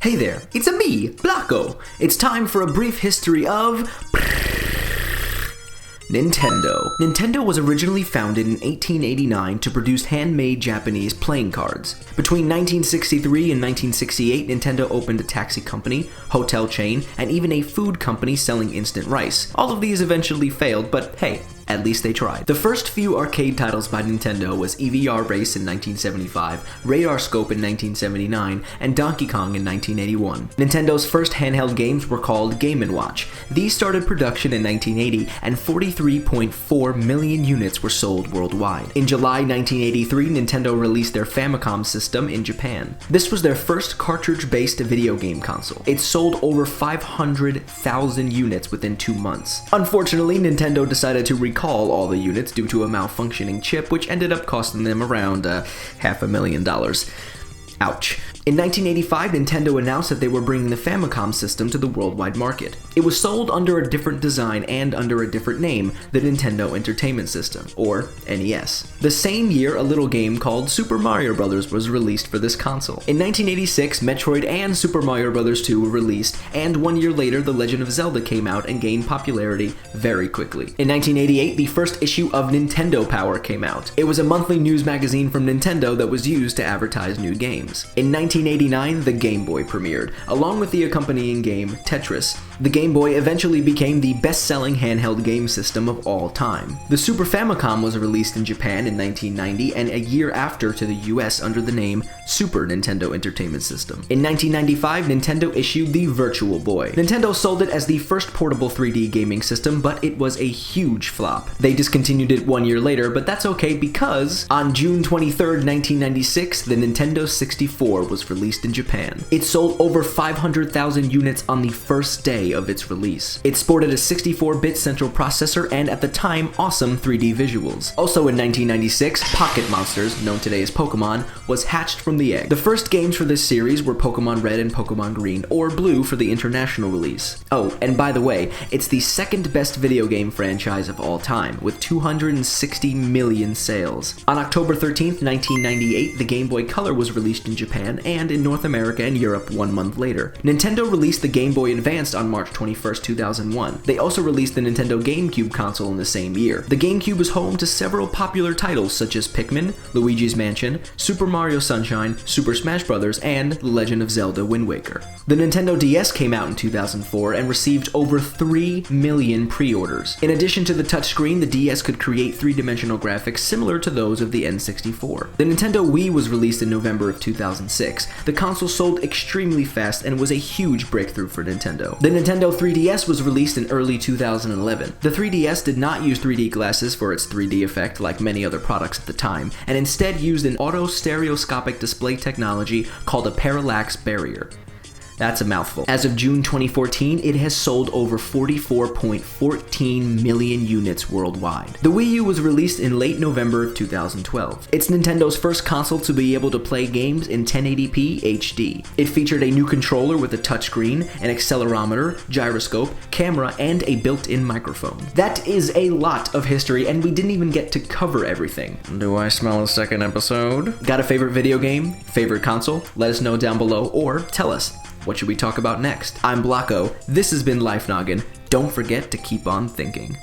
Hey there, it's a me, Blocko. It's time for a brief history of Nintendo. Nintendo was originally founded in 1889 to produce handmade Japanese playing cards. Between 1963 and 1968, Nintendo opened a taxi company, hotel chain, and even a food company selling instant rice. All of these eventually failed, but hey, at least they tried. The first few arcade titles by Nintendo was EVR Race in 1975, Radar Scope in 1979, and Donkey Kong in 1981. Nintendo's first handheld games were called Game & Watch. These started production in 1980, and 43.4 million units were sold worldwide. In July 1983, Nintendo released their Famicom system in Japan. This was their first cartridge-based video game console. It sold over 500,000 units within 2 months. Unfortunately, Nintendo decided to recall all the units due to a malfunctioning chip, which ended up costing them around $500,000. Ouch. In 1985, Nintendo announced that they were bringing the Famicom system to the worldwide market. It was sold under a different design and under a different name, the Nintendo Entertainment System, or NES. The same year, a little game called Super Mario Bros. Was released for this console. In 1986, Metroid and Super Mario Bros. 2 were released, and 1 year later, The Legend of Zelda came out and gained popularity very quickly. In 1988, the first issue of Nintendo Power came out. It was a monthly news magazine from Nintendo that was used to advertise new games. In 1989, the Game Boy premiered, along with the accompanying game Tetris. The Game Boy eventually became the best-selling handheld game system of all time. The Super Famicom was released in Japan in 1990 and a year after to the US under the name Super Nintendo Entertainment System. In 1995, Nintendo issued the Virtual Boy. Nintendo sold it as the first portable 3D gaming system, but it was a huge flop. They discontinued it 1 year later, but that's okay because on June 23rd, 1996, the Nintendo 64 was released in Japan. It sold over 500,000 units on the first day of its release. It sported a 64-bit central processor and, at the time, awesome 3D visuals. Also in 1996, Pocket Monsters, known today as Pokemon, was hatched from the egg. The first games for this series were Pokemon Red and Pokemon Green, or Blue for the international release. Oh, and by the way, it's the second best video game franchise of all time, with 260 million sales. On October 13th, 1998, the Game Boy Color was released in Japan and in North America and Europe 1 month later. Nintendo released the Game Boy Advance on March 21st, 2001. They also released the Nintendo GameCube console in the same year. The GameCube is home to several popular titles such as Pikmin, Luigi's Mansion, Super Mario Sunshine, Super Smash Bros., and The Legend of Zelda: Wind Waker. The Nintendo DS came out in 2004 and received over 3 million pre-orders. In addition to the touchscreen, the DS could create three-dimensional graphics similar to those of the N64. The Nintendo Wii was released in November of 2006. The console sold extremely fast and was a huge breakthrough for Nintendo. The Nintendo 3DS was released in early 2011. The 3DS did not use 3D glasses for its 3D effect like many other products at the time, and instead used an auto-stereoscopic display technology called a parallax barrier. That's a mouthful. As of June 2014, it has sold over 44.14 million units worldwide. The Wii U was released in late November of 2012. It's Nintendo's first console to be able to play games in 1080p HD. It featured a new controller with a touchscreen, an accelerometer, gyroscope, camera, and a built-in microphone. That is a lot of history, and we didn't even get to cover everything. Do I smell a second episode? Got a favorite video game? Favorite console? Let us know down below, or tell us. What should we talk about next? I'm Blocko. This has been Life Noggin. Don't forget to keep on thinking.